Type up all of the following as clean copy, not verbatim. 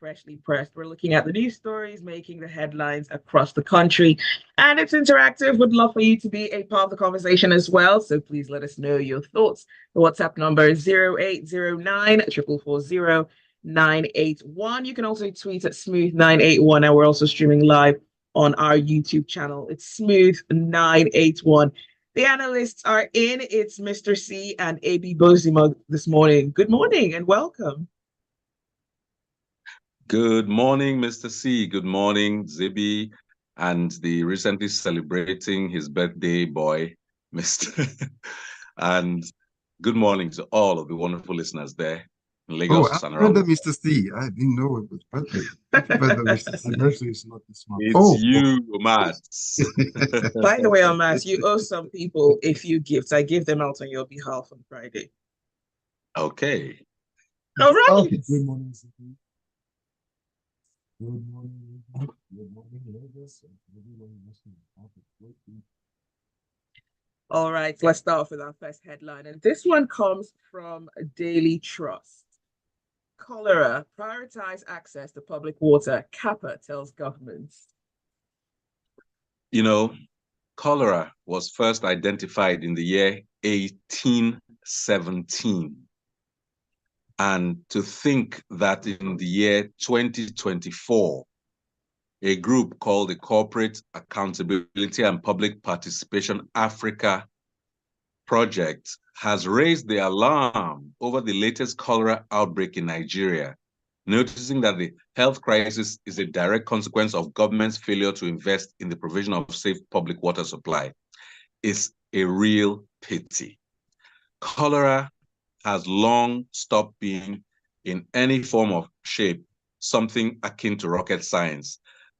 Freshly Pressed. We're looking at the news stories making the headlines across the country. And it's interactive. Would love for you to be a part of the conversation as well. So please let us know your thoughts. The WhatsApp number is 0809 440 981. You can also tweet at Smooth981. And we're also streaming live on our YouTube channel. It's Smooth981. The analysts are in. It's Mr. C and AB Bozimo this morning. Good morning and welcome. Good morning, Mr. C. Good morning, Zibby, and the recently celebrating his birthday boy, Mr. And good morning to all of the wonderful listeners there in Lagos and around. Mr. C. I didn't know it was birthday. Happy birthday, Mr. C. Birthday is not this month. It's you, Omatseye. By the way, Omatseye, you owe some people a few gifts. I gave them out on your behalf on Friday. Okay. All right. Oh, good morning, Zibby. Good morning. Good morning, Lagos. All right, let's start off with our first headline. And this one comes from Daily Trust. Cholera, prioritize access to public water. Kappa tells governments. You know, cholera was first identified in the year 1817. And to think that in the year 2024, a group called the Corporate Accountability and Public Participation Africa Project has raised the alarm over the latest cholera outbreak in Nigeria, noticing that the health crisis is a direct consequence of government's failure to invest in the provision of safe public water supply. It's a real pity. Cholera has long stopped being, in any form or shape, something akin to rocket science.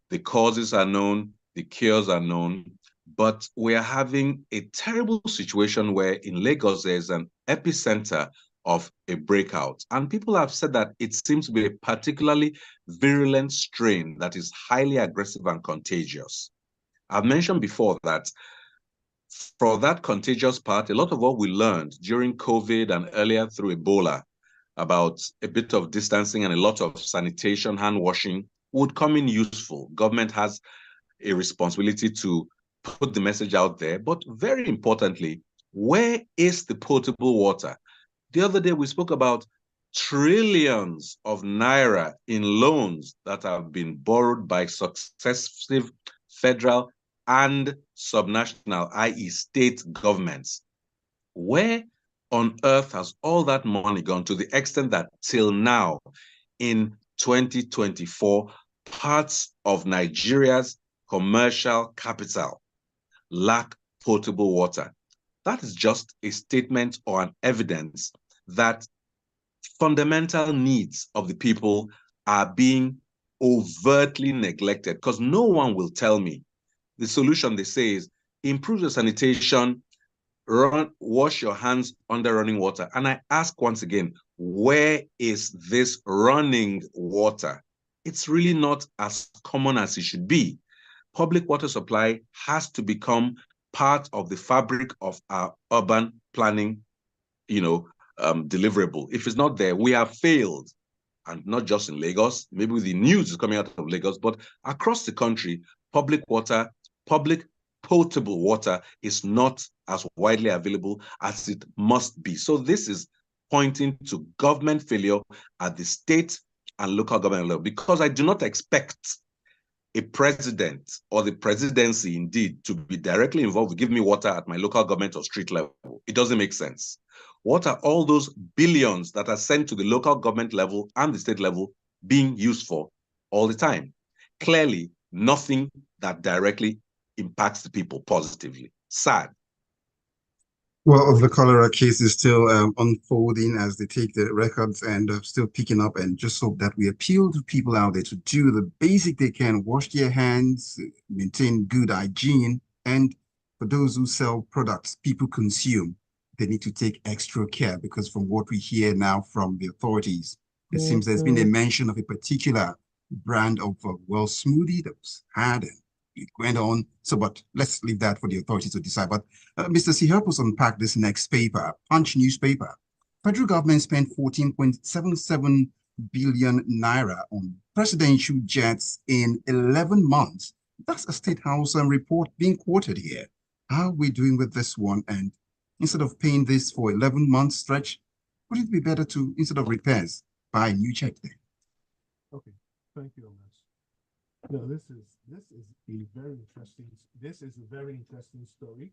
The causes are known, the cures are known, but we are having a terrible situation where in Lagos there's an epicenter of a breakout. And people have said that it seems to be a particularly virulent strain that is highly aggressive and contagious. I've mentioned before that for that contagious part, a lot of what we learned during COVID and earlier through Ebola about a bit of distancing and a lot of sanitation, hand washing would come in useful. Government has a responsibility to put the message out there. But very importantly, where is the potable water? The other day, we spoke about trillions of naira in loans that have been borrowed by successive federal and subnational, i.e. state governments. Where on earth has all that money gone, to the extent that till now, in 2024, parts of Nigeria's commercial capital lack potable water? That is just a statement or an evidence that fundamental needs of the people are being overtly neglected, because no one will tell me the solution, they say, is improve your sanitation, wash your hands under running water. And I ask once again, where is this running water? It's really not as common as it should be. Public water supply has to become part of the fabric of our urban planning, deliverable. If it's not there, we have failed. And not just in Lagos, maybe the news is coming out of Lagos, but across the country, public potable water is not as widely available as it must be. So this is pointing to government failure at the state and local government level, because I do not expect a president or the presidency indeed to be directly involved with give me water at my local government or street level. It doesn't make sense. What are all those billions that are sent to the local government level and the state level being used for all the time? Clearly, nothing that directly impacts the people positively. Sad. Well, the cholera case is still unfolding as they take the records and still picking up, and just hope that we appeal to people out there to do the basic they can, wash their hands, maintain good hygiene, and for those who sell products people consume, they need to take extra care, because from what we hear now from the authorities, it seems there's been a mention of a particular brand of smoothie that was had, and it went on. So, but let's leave that for the authorities to decide. But Mr. C, help us unpack this next paper, Punch newspaper. Federal government spent 14.77 billion naira on presidential jets in 11 months. That's a State House report being quoted here. How are we doing with this one? And instead of paying this for 11 months stretch, would it be better to, instead of repairs, buy a new jet then? Okay, thank you, Omas. No, this is a very interesting story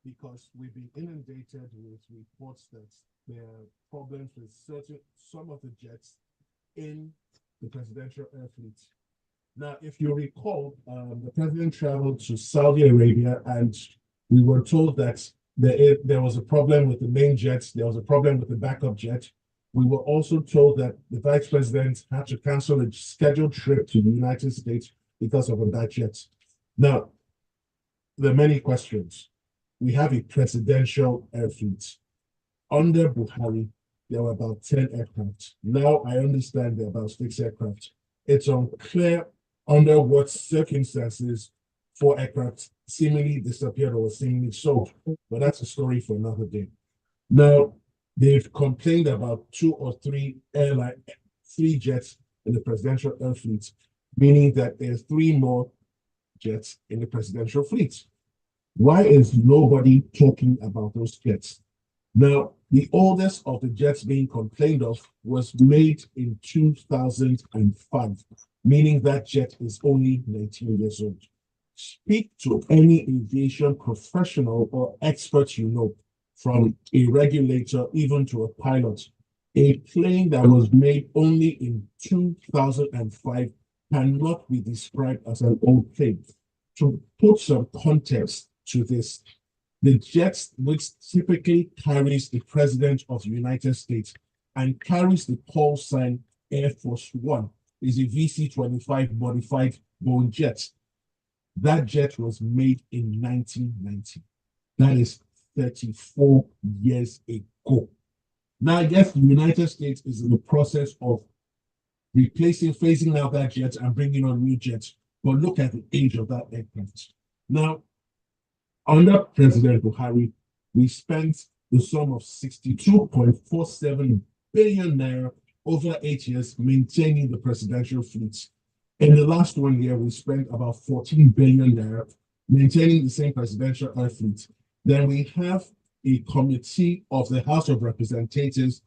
because we've been inundated with reports that there are problems with some of the jets in the presidential air fleet. Now, if you recall, the president traveled to Saudi Arabia and we were told that there was a problem with the main jets, there was a problem with the backup jet. We were also told that the vice president had to cancel a scheduled trip to the United States because of a bad jet. Now, there are many questions. We have a presidential air fleet. Under Buhari, there were about 10 aircraft. Now I understand there are about 6 aircraft. It's unclear under what circumstances 4 aircraft seemingly disappeared or seemingly sold, but that's a story for another day. Now, they've complained about 2 or 3 jets in the presidential air fleet, meaning that there's 3 more jets in the presidential fleet. Why is nobody talking about those jets? Now, the oldest of the jets being complained of was made in 2005, meaning that jet is only 19 years old. Speak to any aviation professional or expert you know, from a regulator even to a pilot. A plane that was made only in 2005 cannot be described as an old plane. To put some context to this, the jet which typically carries the President of the United States and carries the call sign Air Force One is a VC-25 modified Boeing jet. That jet was made in 1990. That is 34 years ago. Now, I guess the United States is in the process of phasing out that jet and bringing on new jets. But look at the age of that aircraft. Now, under President Buhari, we spent the sum of 62.47 billion naira over 8 years maintaining the presidential fleet. In the last 1 year, we spent about 14 billion naira maintaining the same presidential air fleet. Then we have a committee of the House of Representatives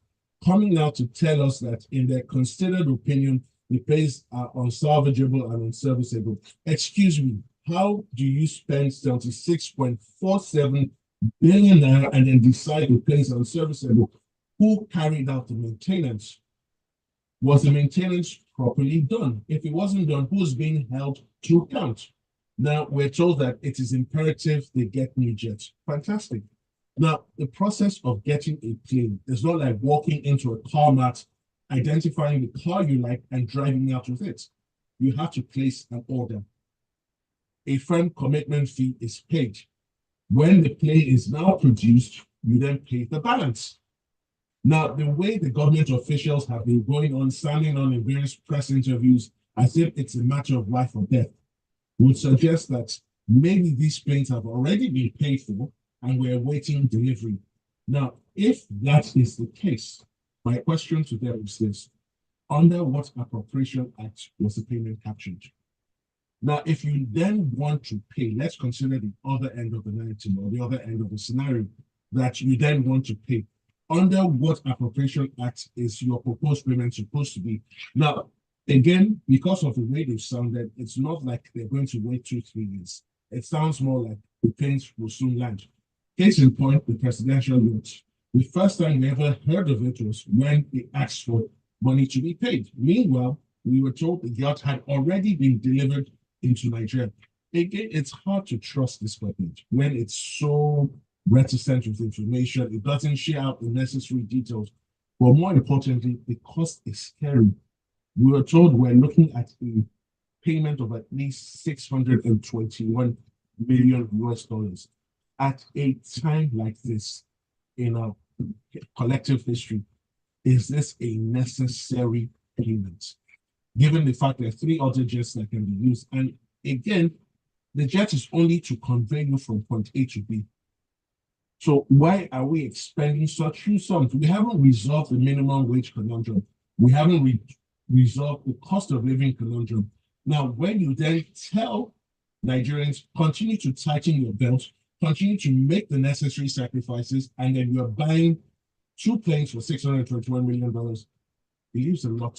coming out to tell us that in their considered opinion, the planes are unsalvageable and unserviceable. Excuse me, how do you spend 76.47 billion naira and then decide the planes are unserviceable? Who carried out the maintenance? Was the maintenance properly done? If it wasn't done, who's being held to account? Now, we're told that it is imperative they get new jets. Fantastic. Now, the process of getting a plane is not like walking into a car mart, identifying the car you like, and driving out with it. You have to place an order. A firm commitment fee is paid. When the plane is now produced, you then pay the balance. Now, the way the government officials have been going on, standing on in various press interviews, as if it's a matter of life or death, would suggest that maybe these planes have already been paid for and we're awaiting delivery. Now, if that is the case, my question to them is this: under what appropriation act was the payment captured? Now, if you then want to pay, let's consider the other end of the narrative or the other end of the scenario that you then want to pay. Under what appropriation act is your proposed payment supposed to be? Now, again, because of the way they've sounded, it's not like they're going to wait 2-3 years. It sounds more like the planes will soon land. Case in point, the presidential yacht. The first time we ever heard of it was when they asked for money to be paid. Meanwhile, we were told the yacht had already been delivered into Nigeria. Again, it's hard to trust this government when it's so reticent with information. It doesn't share out the necessary details. But more importantly, the cost is scary. We were told we're looking at a payment of at least 621 million US dollars. At a time like this in our collective history, is this a necessary payment? Given the fact there are 3 other jets that can be used. And again, the jet is only to convey you from point A to B. So why are we expending such huge sums? We haven't resolved the minimum wage conundrum. We haven't resolved the cost of living conundrum. Now, when you then tell Nigerians, continue to tighten your belt, continue to make the necessary sacrifices, and then you're buying 2 planes for $621 million, it leaves a lot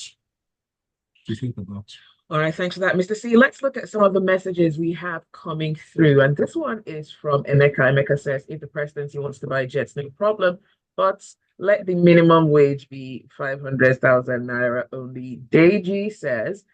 to think about. All right, thanks for that, Mr. C. Let's look at some of the messages we have coming through. And this one is from Emeka. Emeka says, if the presidency wants to buy jets, no problem, but let the minimum wage be 500,000 naira only. Deji says,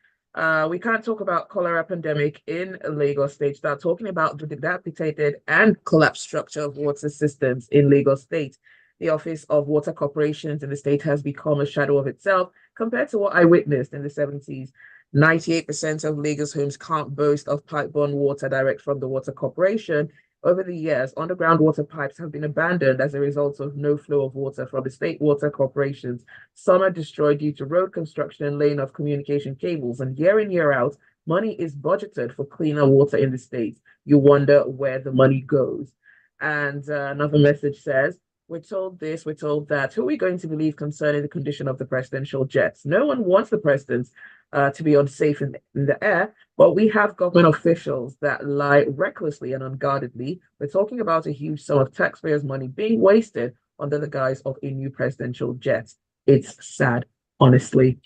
we can't talk about cholera pandemic in Lagos State. Start talking about the dilapidated and collapsed structure of water systems in Lagos State. The Office of Water Corporations in the state has become a shadow of itself compared to what I witnessed in the 70s. 98% of Lagos homes can't boast of pipe-borne water direct from the Water Corporation. Over the years, underground water pipes have been abandoned as a result of no flow of water from the state water corporations. Some are destroyed due to road construction and laying of communication cables. And year in, year out, money is budgeted for cleaner water in the state. You wonder where the money goes. And another message says, we're told this, we're told that. Who are we going to believe concerning the condition of the presidential jets? No one wants the presidents to be unsafe in the air, but we have government officials that lie recklessly and unguardedly. We're talking about a huge sum of taxpayers' money being wasted under the guise of a new presidential jet. It's sad, honestly.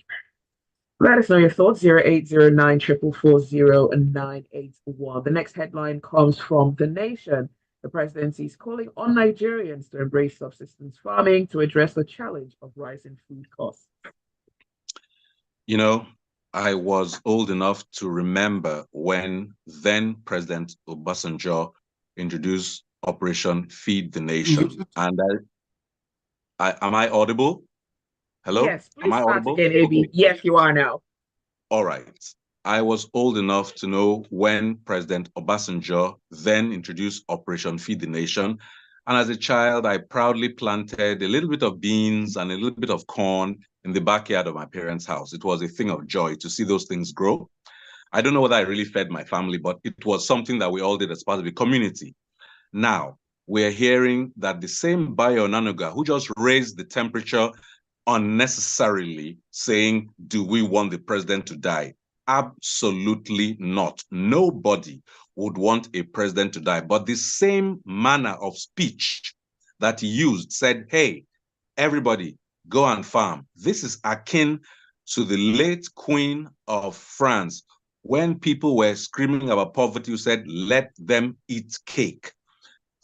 Let us know your thoughts, 0809 444 981. The next headline comes from The Nation. The presidency is calling on Nigerians to embrace subsistence farming to address the challenge of rising food costs. You know, I was old enough to remember when then President Obasanjo introduced Operation Feed the Nation. And am I audible? Hello? Yes, please am I start audible? again, AB. Okay. Yes, you are now. All right. I was old enough to know when President Obasanjo then introduced Operation Feed the Nation. And as a child, I proudly planted a little bit of beans and a little bit of corn in the backyard of my parents' house. It was a thing of joy to see those things grow. I don't know whether I really fed my family, but it was something that we all did as part of the community. Now, we're hearing that the same Bayo Onanuga who just raised the temperature unnecessarily, saying, do we want the president to die? Absolutely not. Nobody would want a president to die. But the same manner of speech that he used said, hey, everybody, go and farm. This is akin to the late Queen of France, when people were screaming about poverty, who said, let them eat cake.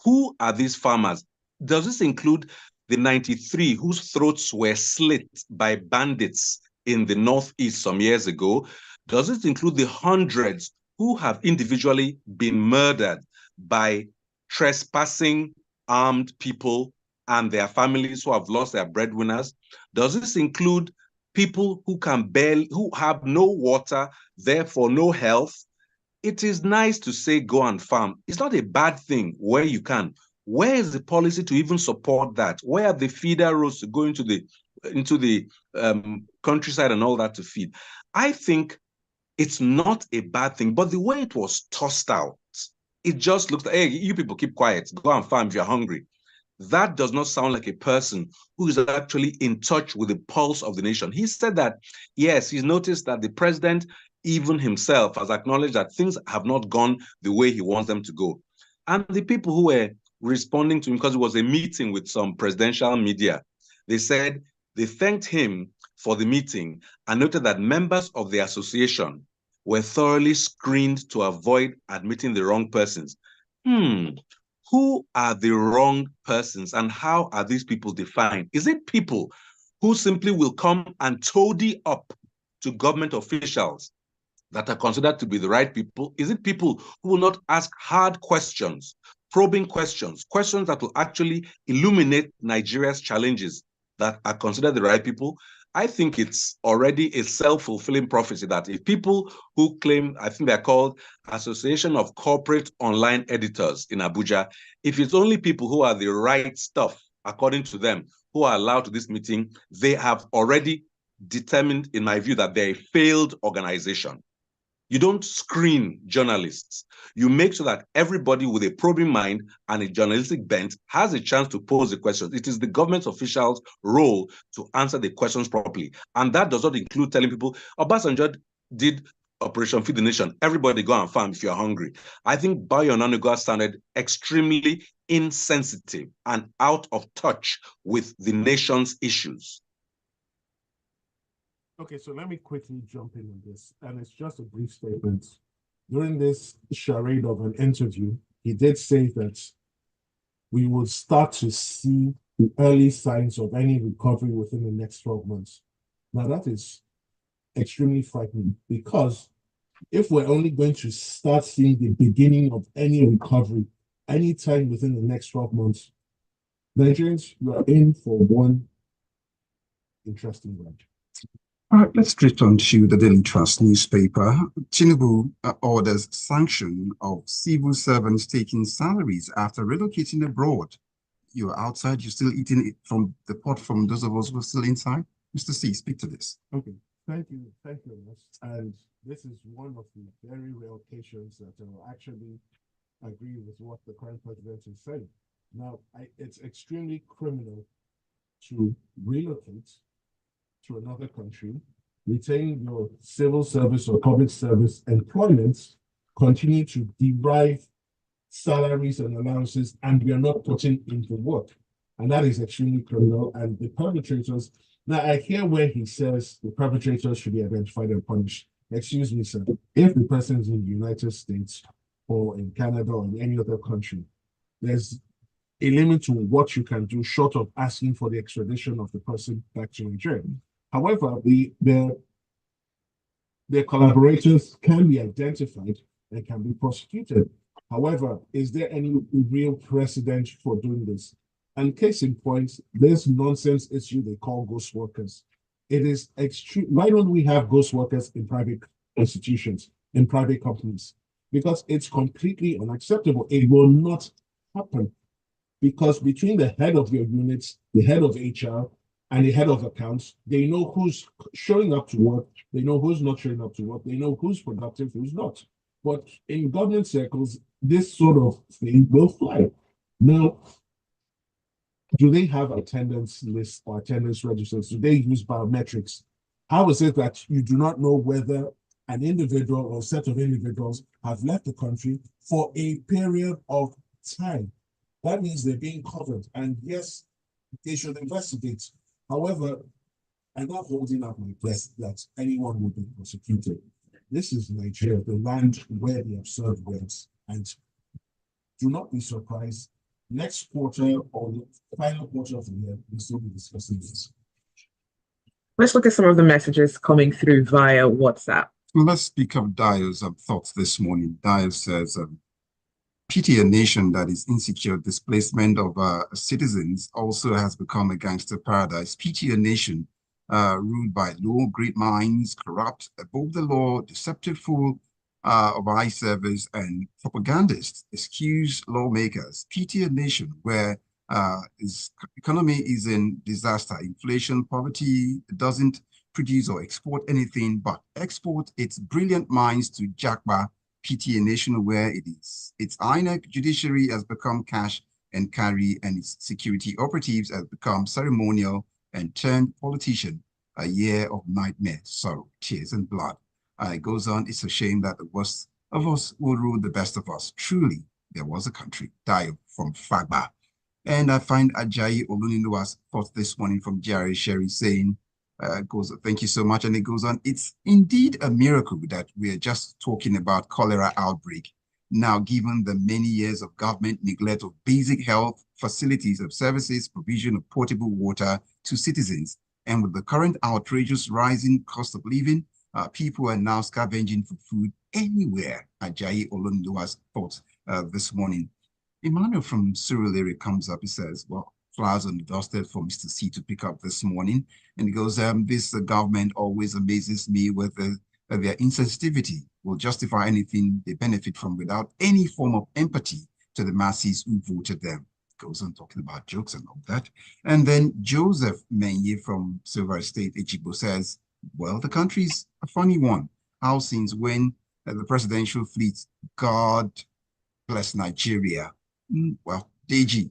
Who are these farmers? Does this include the 93 whose throats were slit by bandits in the Northeast some years ago? Does it include the hundreds who have individually been murdered by trespassing armed people and their families who have lost their breadwinners? Does this include people who who have no water, therefore no health? It is nice to say go and farm. It's not a bad thing where you can. Where is the policy to even support that? Where are the feeder roads to go into the countryside and all that to feed? I think it's not a bad thing, but the way it was tossed out, it just looks like, hey, you people keep quiet, go and farm if you're hungry. That does not sound like a person who is actually in touch with the pulse of the nation. He said that, yes, he's noticed that the president, even himself, has acknowledged that things have not gone the way he wants them to go. And the people who were responding to him, because it was a meeting with some presidential media, they said they thanked him for the meeting and noted that members of the association were thoroughly screened to avoid admitting the wrong persons. Who are the wrong persons and how are these people defined? Is it people who simply will come and toady up to government officials that are considered to be the right people? Is it people who will not ask hard questions, probing questions, questions that will actually illuminate Nigeria's challenges that are considered the right people? I think it's already a self-fulfilling prophecy that if people who claim, I think they're called Association of Corporate Online Editors in Abuja, if it's only people who are the right stuff, according to them, who are allowed to this meeting, they have already determined, in my view, that they're a failed organization. You don't screen journalists. You make sure that everybody with a probing mind and a journalistic bent has a chance to pose the questions. It is the government officials' role to answer the questions properly. And that does not include telling people, Obasanjo did Operation Feed the Nation. Everybody go and farm if you're hungry. I think Bayo Onanuga sounded extremely insensitive and out of touch with the nation's issues. Okay, so let me quickly jump in on this, and it's just a brief statement. During this charade of an interview, he did say that we will start to see the early signs of any recovery within the next 12 months. Now, that is extremely frightening, because if we're only going to start seeing the beginning of any recovery anytime within the next 12 months, Nigerians, you are in for one interesting ride. All right, let's return to the Daily Trust newspaper. Tinubu orders sanction of civil servants taking salaries after relocating abroad. You're outside, you're still eating it from the pot from those of us who are still inside. Mr. C, speak to this. Okay, thank you, Ernest. And this is one of the very rare occasions that I will actually agree with what the current president is saying. Now, it's extremely criminal to relocate to another country, retain your civil service or public service employment, continue to derive salaries and allowances, and we are not putting into work. And that is extremely criminal. And the perpetrators, now I hear where he says the perpetrators should be identified and punished. Excuse me, sir. If the person is in the United States or in Canada or in any other country, there's a limit to what you can do short of asking for the extradition of the person back to Nigeria. However, their collaborators can be identified and can be prosecuted. However, is there any real precedent for doing this? And case in point, this nonsense issue they call ghost workers. It is extreme. Why don't we have ghost workers in private institutions, in private companies? Because it's completely unacceptable. It will not happen. Because between the head of your units, the head of HR, and the head of accounts, they know who's showing up to work, they know who's not showing up to work, they know who's productive, who's not. But in government circles, this sort of thing will fly. Now, do they have attendance lists or attendance registers? Do they use biometrics? How is it that you do not know whether an individual or set of individuals have left the country for a period of time? That means they're being covered. And yes, they should investigate. However, I'm not holding up my breath that anyone will be prosecuted. This is Nigeria, the land where the absurd reigns. And do not be surprised. Next quarter or the final quarter of the year, we'll still be discussing this. Let's look at some of the messages coming through via WhatsApp. Well, let's speak of Dio's thoughts this morning. Dio says, pity a nation that is insecure. Displacement of citizens also has become a gangster paradise. Pity a nation ruled by low-grade minds, corrupt, above the law, deceptive, full of eye service and propagandists. Excuse lawmakers. Pity a nation where its economy is in disaster. Inflation, poverty, doesn't produce or export anything but export its brilliant minds to Jagba. Pity a nation where it is. Its INEC judiciary has become cash and carry, and its security operatives have become ceremonial and turned politician. A year of nightmare, sorrow, tears, and blood. It goes on, it's a shame that the worst of us will rule the best of us. Truly, there was a country. Dio from Fagba. And I find Ajayi Olunindua's thought this morning from Jerry Sherry saying, thank you so much. And it goes on, it's indeed a miracle that we are just talking about cholera outbreak. Now, given the many years of government neglect of basic health facilities of services, provision of potable water to citizens, and with the current outrageous rising cost of living, people are now scavenging for food anywhere. Ajayi Olundua's thoughts this morning. Emmanuel from Surulere comes up, he says, well, flowers on the doorstep for Mr. C to pick up this morning. And he goes, this government always amazes me with their insensitivity, will justify anything they benefit from without any form of empathy to the masses who voted them. Goes on talking about jokes and all that. And then Joseph Menye from Silver State, Echigbo says, well, the country's a funny one. How since when the presidential fleet. God bless Nigeria. Well, DG,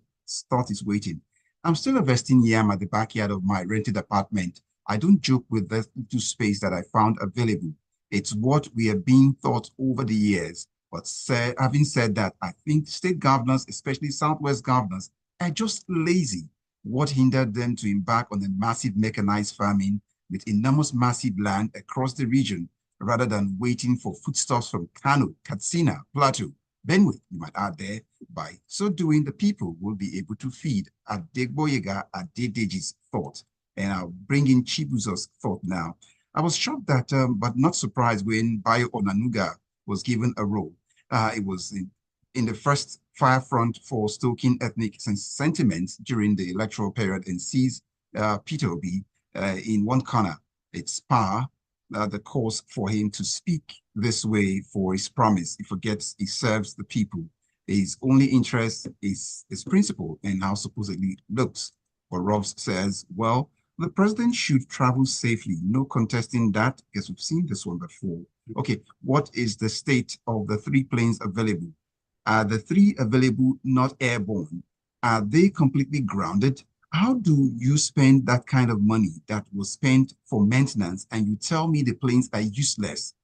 thought is waiting. I'm still investing yam at the backyard of my rented apartment. I don't joke with the little space that I found available. It's what we have been taught over the years. But having said that, I think state governors, especially Southwest governors, are just lazy. What hindered them to embark on a massive mechanized farming with enormous massive land across the region, rather than waiting for foodstuffs from Kano, Katsina, Plateau, Benue, you might add there. By so doing, the people will be able to feed Adegboyega Adedeji's thought. And I'll bring in Chibuzo's thought now. I was shocked that, but not surprised when Bayo Onanuga was given a role. It was in the first fire front for stoking ethnic sentiments during the electoral period and sees Peter Obi in one corner. It's power, the cause for him to speak this way for his promise. He forgets he serves the people. His only interest is his principle and how supposedly looks. But Robs says, well, the president should travel safely. No contesting that, because we've seen this one before. Okay, what is the state of the 3 planes available? Are the 3 available not airborne? Are they completely grounded? How do you spend that kind of money that was spent for maintenance and you tell me the planes are useless?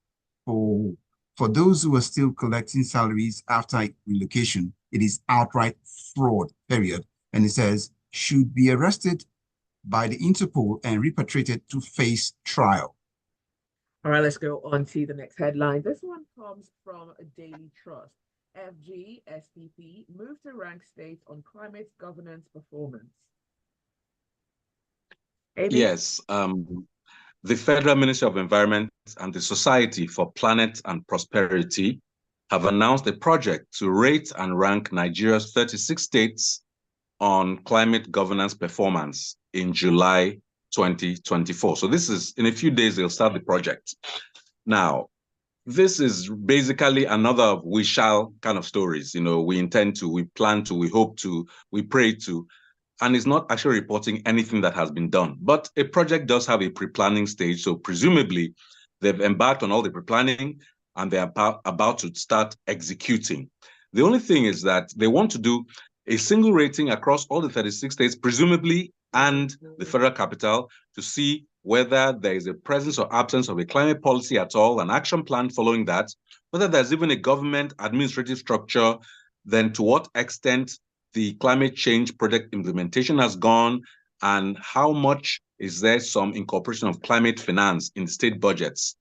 For those who are still collecting salaries after relocation, it is outright fraud, period. And it says, should be arrested by the Interpol and repatriated to face trial. All right, let's go on to the next headline. This one comes from Daily Trust. FG SPP moved to rank states on climate governance performance. AB? Yes, the Federal Ministry of Environment and the Society for Planet and Prosperity have announced a project to rate and rank Nigeria's 36 states on climate governance performance in July 2024. So this is, in a few days, they'll start the project. Now, this is basically another we shall kind of stories. You know, we intend to, we plan to, we hope to, we pray to, and it's not actually reporting anything that has been done. But a project does have a pre-planning stage, so presumably they've embarked on all the pre-planning and they're about to start executing. The only thing is that they want to do a single rating across all the 36 states, presumably, and the federal capital, to see whether there is a presence or absence of a climate policy at all, an action plan following that, whether there's even a government administrative structure, then to what extent the climate change project implementation has gone, and how much is there some incorporation of climate finance in the state budgets,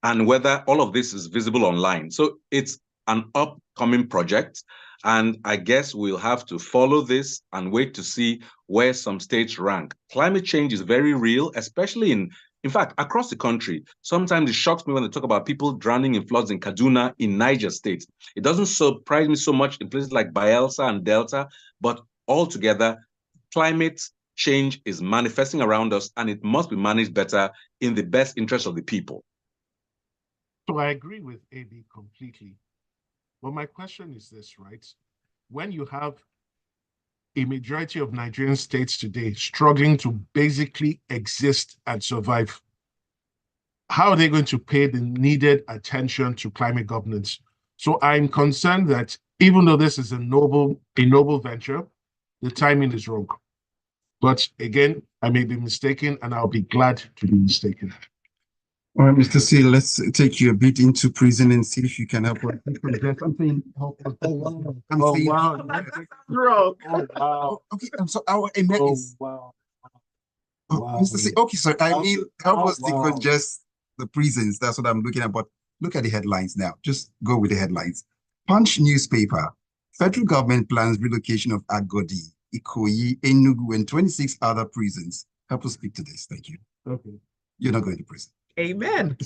and whether all of this is visible online. So it's an upcoming project, and I guess we'll have to follow this and wait to see where some states rank. Climate change is very real, especially in fact, across the country. Sometimes it shocks me when they talk about people drowning in floods in Kaduna, in Niger State. It doesn't surprise me so much in places like Bayelsa and Delta, but altogether, climate change is manifesting around us, and it must be managed better in the best interest of the people. So I agree with AB completely. But my question is this, right? When you have a majority of Nigerian states today struggling to basically exist and survive, how are they going to pay the needed attention to climate governance? So I'm concerned that even though this is a noble venture, the timing is wrong. But again, I may be mistaken, and I'll be glad to be mistaken. All right, Mr. C, let's take you a bit into prison and see if you can help us. Something help us. Oh, wow. Wrong. Oh, wow. Okay, so our email is. Wow. Wow. Mr. C, okay, sorry. I mean, help us wow. decongest the prisons. That's what I'm looking at. But look at the headlines now. Just go with the headlines. Punch newspaper. Federal government plans relocation of Agodi, Ikoyi, Enugu, and 26 other prisons. Help us speak to this. Thank you. Okay. You're not going to prison. Amen.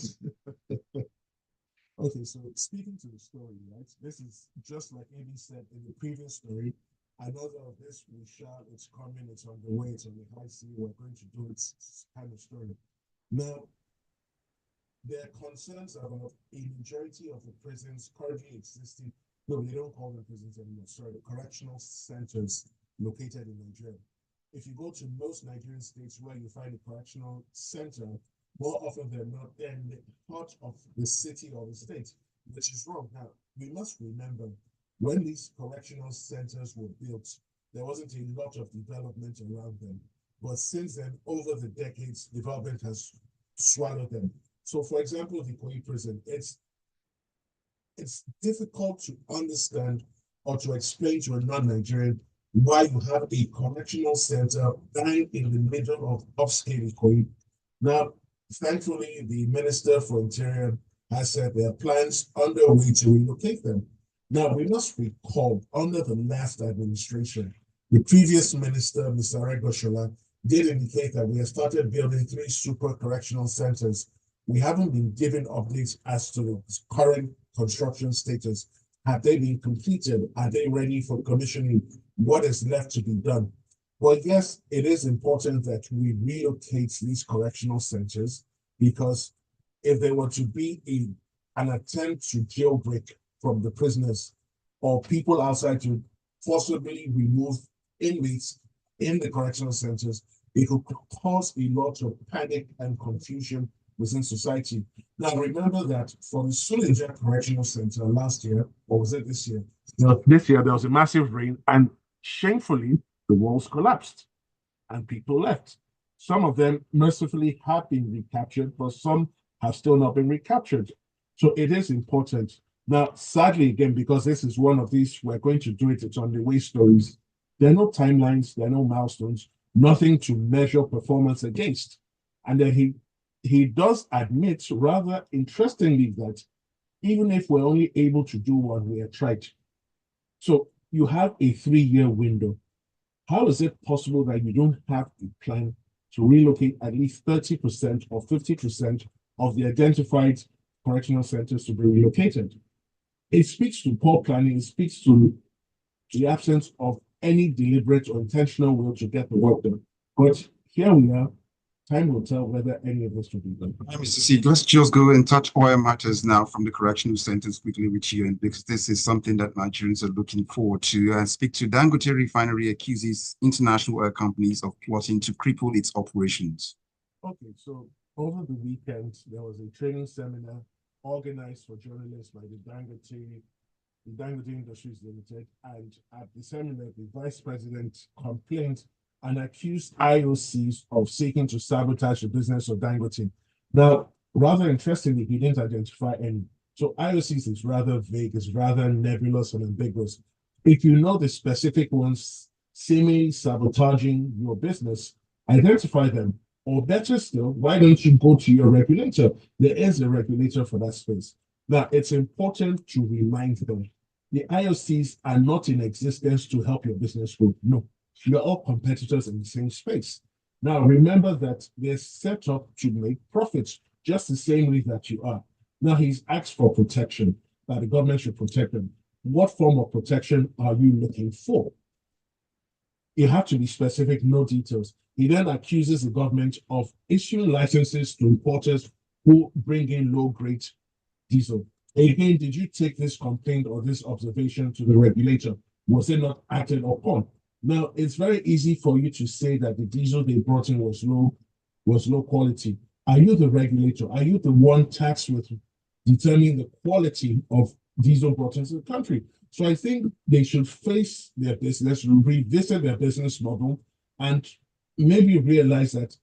Okay, so speaking to the story, right? This is just like Amy said in the previous story. Another of this, it's coming, it's on the way, it's on the high sea, we're going to do it kind of story. Now, there are concerns about a majority of the prisons currently existing. No, they don't call them prisons anymore. Sorry, the correctional centers located in Nigeria. If you go to most Nigerian states where you find a correctional center, more often than not, they're in the heart of the city or the state, which is wrong. Now, we must remember when these correctional centers were built, there wasn't a lot of development around them. But since then, over the decades, development has swallowed them. So, for example, the Ikoyi prison, it's difficult to understand or to explain to a non-Nigerian why you have a correctional center bang in the middle of upscale Ikoyi. Now, thankfully, the Minister for Interior has said there are plans underway to relocate them. Now, we must recall, under the last administration, the previous minister, Mr. Aregoshola, did indicate that we have started building 3 super correctional centers. We haven't been given updates as to the current construction status. Have they been completed? Are they ready for commissioning? What is left to be done? Well, yes, it is important that we relocate these correctional centers because if there were to be an attempt to jailbreak from the prisoners or people outside to forcibly remove inmates in the correctional centers, it could cause a lot of panic and confusion within society. Now, remember that for the Suleja Correctional Center last year, or was it this year? No, this year there was a massive rain, and shamefully, the walls collapsed and people left. Some of them mercifully have been recaptured, but some have still not been recaptured. So it is important. Now, sadly, again, because this is one of these, we're going to do it, it's on the way stories. There are no timelines, there are no milestones, nothing to measure performance against. And then he does admit, rather interestingly, that even if we're only able to do one, we are tried. So you have a 3-year window. How is it possible that you don't have a plan to relocate at least 30% or 50% of the identified correctional centers to be relocated? It speaks to poor planning, it speaks to the absence of any deliberate or intentional will to get the work done. But here we are. Time will tell whether any of this will be done. Mr. C, let's just go and touch oil matters now from the correctional centers quickly with you, and because this is something that Nigerians are looking forward to. Speak to Dangote Refinery accuses international oil companies of plotting to cripple its operations. Okay, so over the weekend, there was a training seminar organized for journalists by the Dangote Industries Limited, and at the seminar, the vice president complained and accused IOCs of seeking to sabotage the business of Dangote. Now, rather interestingly, he didn't identify any. So IOCs is rather vague, is rather nebulous and ambiguous. If you know the specific ones seemingly sabotaging your business, identify them. Or better still, why don't you go to your regulator? There is a regulator for that space. Now, it's important to remind them the IOCs are not in existence to help your business grow. No, you're all competitors in the same space. Now, remember that they're set up to make profits, just the same way that you are. Now, he's asked for protection, that the government should protect them. What form of protection are you looking for? You have to be specific, no details. He then accuses the government of issuing licenses to importers who bring in low-grade diesel. Again, did you take this complaint or this observation to the regulator? Was it not acted upon? Now, it's very easy for you to say that the diesel they brought in was low quality. Are you the regulator? Are you the one tasked with determining the quality of diesel brought into the country? So I think they should face their business, revisit their business model, and maybe realize that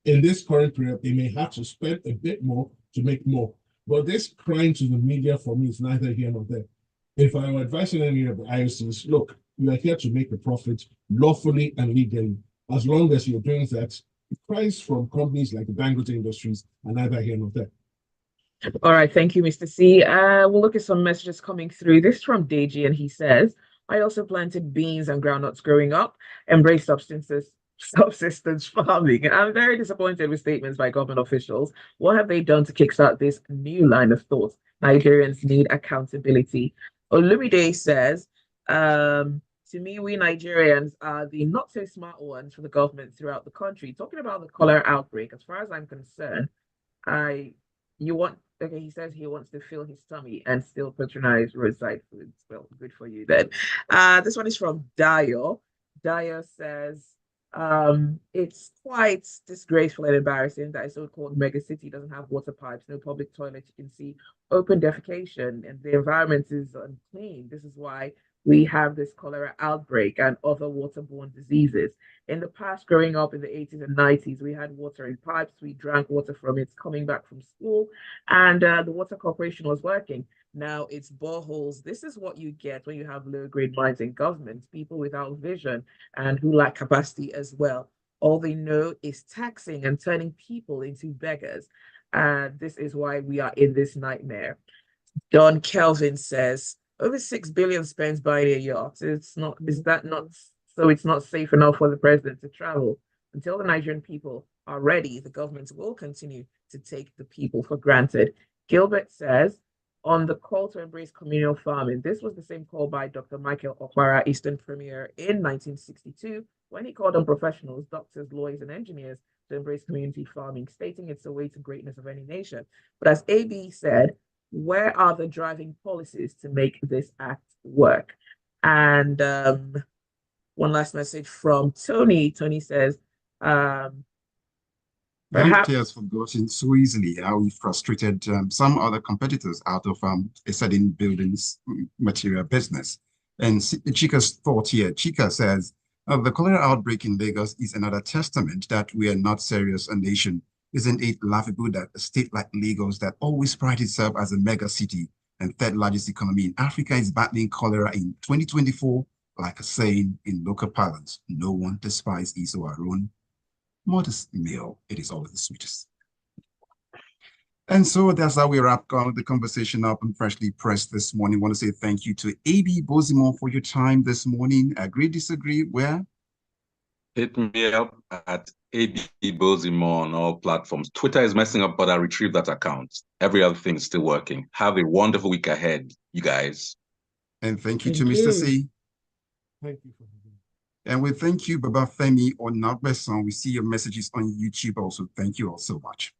in this current period, they may have to spend a bit more to make more. But this crying to the media for me is neither here nor there. If I were advising any of the IOCs, look, you are here to make a profit lawfully and legally. As long as you're doing that, cries from companies like the Dangote Industries are neither here nor there. All right, thank you, Mr. C. We'll look at some messages coming through. This is from Deji, and he says, I also planted beans and groundnuts growing up, embraced subsistence farming. I'm very disappointed with statements by government officials. What have they done to kickstart this new line of thought? Nigerians need accountability. Olumide says, to me, we Nigerians are the not so smart ones for the government throughout the country. Talking about the cholera outbreak, as far as I'm concerned, he says he wants to fill his tummy and still patronize roadside foods. Well, good for you then. This one is from Dio. Dio says, It's quite disgraceful and embarrassing that a so-called mega city doesn't have water pipes, no public toilet. You can see open defecation, and the environment is unclean. This is why we have this cholera outbreak and other waterborne diseases. In the past, growing up in the 80s and 90s, we had water in pipes. We drank water from it coming back from school, and the water corporation was working. Now it's boreholes. This is what you get when you have low-grade minds in government, people without vision and who lack capacity as well. All they know is taxing and turning people into beggars. And this is why we are in this nightmare. Don Kelvin says, over 6 billion spent buying a yacht. It's not, is that not so it's not safe enough for the president to travel? Until the Nigerian people are ready, the government will continue to take the people for granted. Gilbert says, on the call to embrace communal farming, this was the same call by Dr. Michael Okpara, Eastern Premier, in 1962, when he called on professionals, doctors, lawyers, and engineers to embrace community farming, stating it's the way to greatness of any nation. But as AB said, where are the driving policies to make this act work? And one last message from Tony. Tony says, Perhaps has forgotten so easily how we frustrated some other competitors out of a certain buildings material business. And Chika's thought here, Chika says, the cholera outbreak in Lagos is another testament that we are not serious a nation. Isn't it laughable that a state like Lagos that always prides itself as a mega city and third largest economy in Africa is battling cholera in 2024? Like a saying in local parlance, no one despises his or her own modest meal. It is always the sweetest. And so that's how we wrap the conversation up and Freshly Pressed this morning. I want to say thank you to AB Bozimo for your time this morning. Agree, disagree, where? Hit me up at AB Bozimo on all platforms. Twitter is messing up, but I retrieved that account. Every other thing is still working. Have a wonderful week ahead, you guys. And thank you to Mr. C. Thank you for having me. And we thank you, Baba Femi or Nagbeson. We see your messages on YouTube also. Thank you all so much.